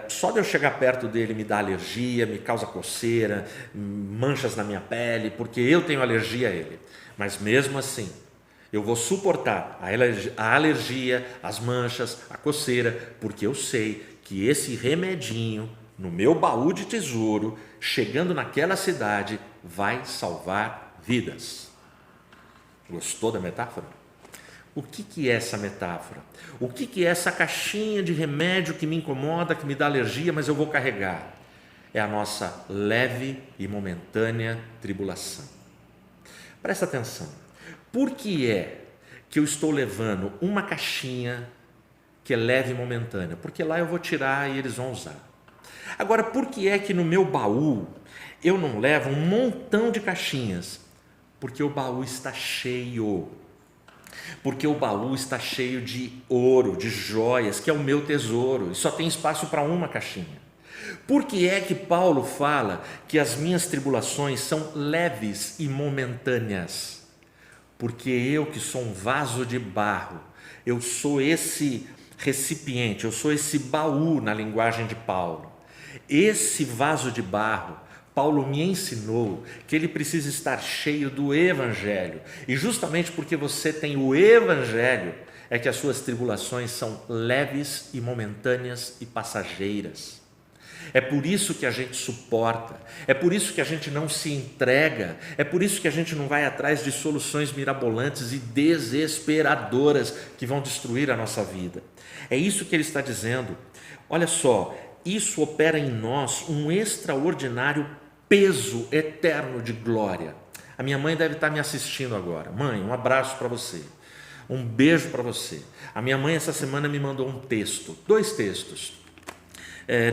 só de eu chegar perto dele me dá alergia, me causa coceira, manchas na minha pele, porque eu tenho alergia a ele. Mas mesmo assim, eu vou suportar a alergia, as manchas, a coceira, porque eu sei que esse remedinho, no meu baú de tesouro, chegando naquela cidade, vai salvar vidas. Gostou da metáfora? O que é essa metáfora? O que é essa caixinha de remédio que me incomoda, que me dá alergia, mas eu vou carregar? É a nossa leve e momentânea tribulação. Presta atenção. Por que é que eu estou levando uma caixinha que é leve e momentânea? Porque lá eu vou tirar e eles vão usar. Agora, por que é que no meu baú eu não levo um montão de caixinhas? Porque o baú está cheio. Porque o baú está cheio de ouro, de joias, que é o meu tesouro, e só tem espaço para uma caixinha. Por que é que Paulo fala que as minhas tribulações são leves e momentâneas? Porque eu, que sou um vaso de barro, eu sou esse recipiente, eu sou esse baú na linguagem de Paulo. Esse vaso de barro, Paulo me ensinou que ele precisa estar cheio do Evangelho. E justamente porque você tem o Evangelho, é que as suas tribulações são leves e momentâneas e passageiras. É por isso que a gente suporta, é por isso que a gente não se entrega, é por isso que a gente não vai atrás de soluções mirabolantes e desesperadoras que vão destruir a nossa vida. É isso que ele está dizendo. Olha só, isso opera em nós um extraordinário peso eterno de glória. A minha mãe deve estar me assistindo agora. Mãe, um abraço para você, um beijo para você. A minha mãe essa semana me mandou um texto, 2 textos.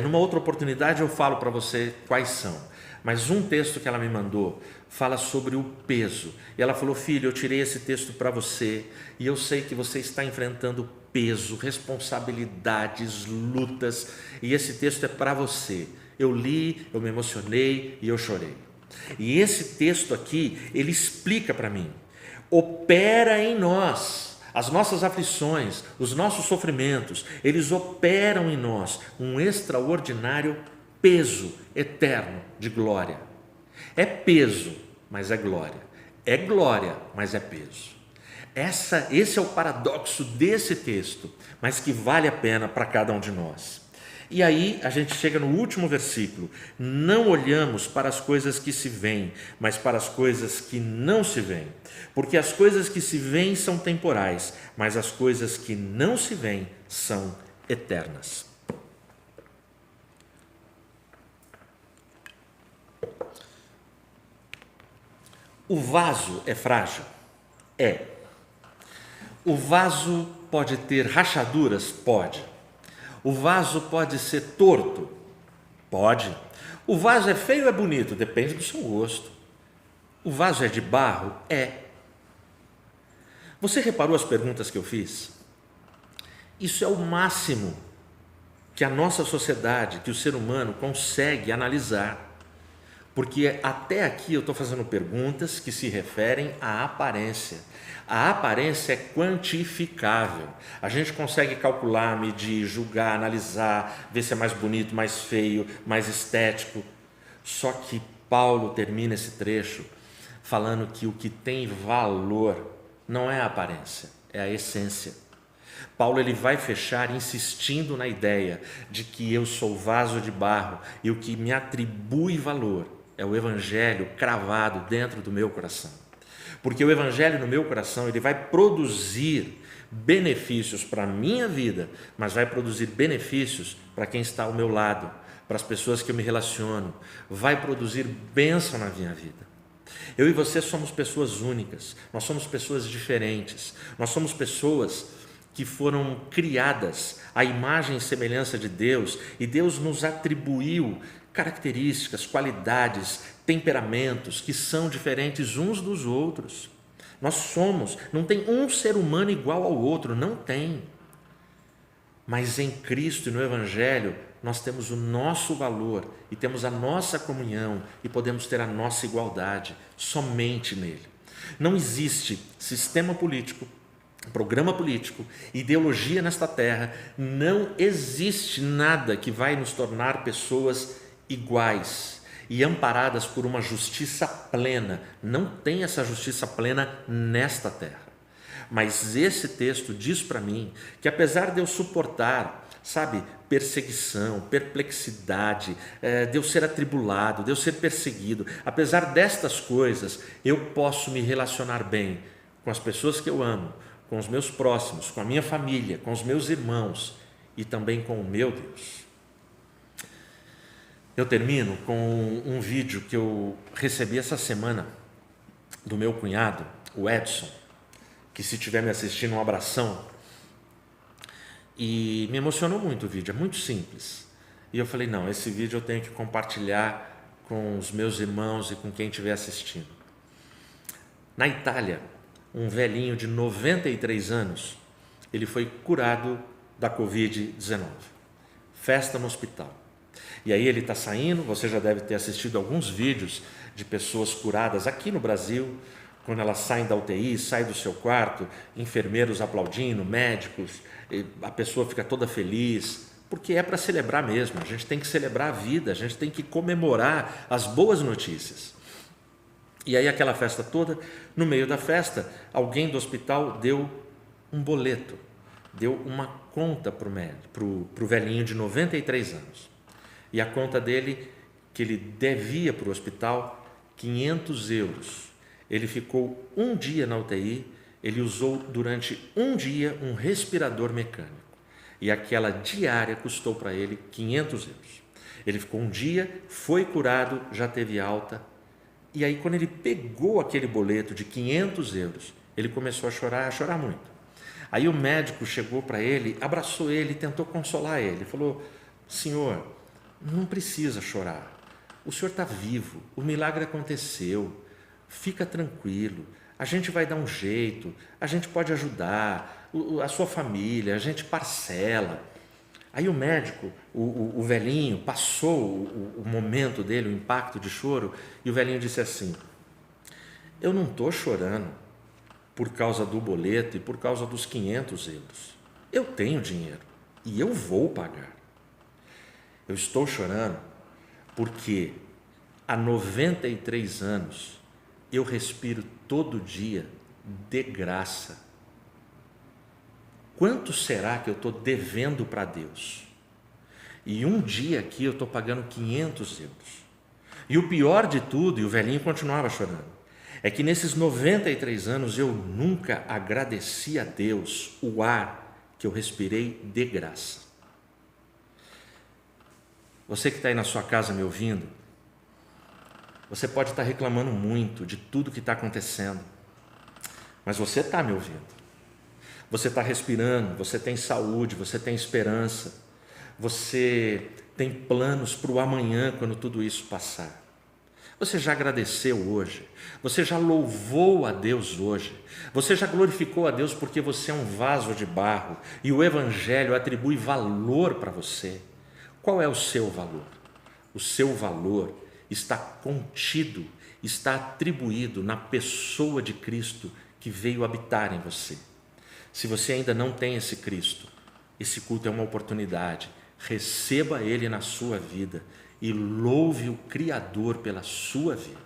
Numa outra oportunidade eu falo para você quais são, mas um texto que ela me mandou fala sobre o peso, e ela falou: filho, eu tirei esse texto para você, e eu sei que você está enfrentando peso, responsabilidades, lutas, e esse texto é para você. Eu li, eu me emocionei e eu chorei. E esse texto aqui, ele explica para mim, opera em nós, as nossas aflições, os nossos sofrimentos, eles operam em nós um extraordinário peso eterno de glória. É peso, mas é glória. É glória, mas é peso. Esse é o paradoxo desse texto, mas que vale a pena para cada um de nós. E aí a gente chega no último versículo: não olhamos para as coisas que se veem, mas para as coisas que não se veem, porque as coisas que se veem são temporais, mas as coisas que não se veem são eternas. O vaso é frágil? É. O vaso pode ter rachaduras? Pode. O vaso pode ser torto? Pode. O vaso é feio ou é bonito? Depende do seu gosto. O vaso é de barro? É. Você reparou as perguntas que eu fiz? Isso é o máximo que a nossa sociedade, que o ser humano consegue analisar. Porque até aqui eu estou fazendo perguntas que se referem à aparência. A aparência é quantificável. A gente consegue calcular, medir, julgar, analisar, ver se é mais bonito, mais feio, mais estético. Só que Paulo termina esse trecho falando que o que tem valor não é a aparência, é a essência. Paulo ele vai fechar insistindo na ideia de que eu sou vaso de barro e o que me atribui valor é o Evangelho cravado dentro do meu coração. Porque o Evangelho no meu coração, ele vai produzir benefícios para a minha vida, mas vai produzir benefícios para quem está ao meu lado, para as pessoas que eu me relaciono, vai produzir bênção na minha vida. Eu e você somos pessoas únicas, nós somos pessoas diferentes, nós somos pessoas que foram criadas à imagem e semelhança de Deus, e Deus nos atribuiu características, qualidades, temperamentos que são diferentes uns dos outros. Nós somos, não tem um ser humano igual ao outro, não tem. Mas em Cristo e no Evangelho, nós temos o nosso valor e temos a nossa comunhão e podemos ter a nossa igualdade somente nele. Não existe sistema político, programa político, ideologia nesta terra, não existe nada que vai nos tornar pessoas iguais e amparadas por uma justiça plena. Não tem essa justiça plena nesta terra. Mas esse texto diz para mim que apesar de eu suportar, perseguição, perplexidade, de eu ser atribulado, de eu ser perseguido, apesar destas coisas, eu posso me relacionar bem com as pessoas que eu amo, com os meus próximos, com a minha família, com os meus irmãos e também com o meu Deus. Eu termino com um vídeo que eu recebi essa semana do meu cunhado, o Edson, que se estiver me assistindo, um abração. E me emocionou muito o vídeo, é muito simples. E eu falei, não, esse vídeo eu tenho que compartilhar com os meus irmãos e com quem estiver assistindo. Na Itália, um velhinho de 93 anos, ele foi curado da Covid-19. Festa no hospital. E aí ele está saindo, você já deve ter assistido alguns vídeos de pessoas curadas aqui no Brasil, quando elas saem da UTI, saem do seu quarto, enfermeiros aplaudindo, médicos, a pessoa fica toda feliz, porque é para celebrar mesmo, a gente tem que celebrar a vida, a gente tem que comemorar as boas notícias. E aí aquela festa toda, no meio da festa, alguém do hospital deu um boleto, deu uma conta para o velhinho de 93 anos. E a conta dele, que ele devia para o hospital, 500 euros. Ele ficou um dia na UTI, ele usou durante um dia um respirador mecânico. E aquela diária custou para ele 500 euros. Ele ficou um dia, foi curado, já teve alta. E aí quando ele pegou aquele boleto de 500 euros, ele começou a chorar muito. Aí o médico chegou para ele, abraçou ele, tentou consolar ele. Falou, senhor, não precisa chorar. O senhor está vivo, o milagre aconteceu. Fica tranquilo, a gente vai dar um jeito, a gente pode ajudar, a sua família, a gente parcela. Aí o médico, o velhinho, passou o momento dele, o impacto de choro, e o velhinho disse assim, eu não estou chorando por causa do boleto e por causa dos 500 euros. Eu tenho dinheiro e eu vou pagar. Eu estou chorando porque há 93 anos eu respiro todo dia de graça. Quanto será que eu estou devendo para Deus? E um dia aqui eu estou pagando 500 euros. E o pior de tudo, e o velhinho continuava chorando, é que nesses 93 anos eu nunca agradeci a Deus o ar que eu respirei de graça. Você que está aí na sua casa me ouvindo, você pode estar reclamando muito de tudo que está acontecendo, mas você está me ouvindo. Você está respirando, você tem saúde, você tem esperança, você tem planos para o amanhã quando tudo isso passar. Você já agradeceu hoje, você já louvou a Deus hoje, você já glorificou a Deus porque você é um vaso de barro e o Evangelho atribui valor para você. Qual é o seu valor? O seu valor está contido, está atribuído na pessoa de Cristo que veio habitar em você. Se você ainda não tem esse Cristo, esse culto é uma oportunidade. Receba Ele na sua vida e louve o Criador pela sua vida.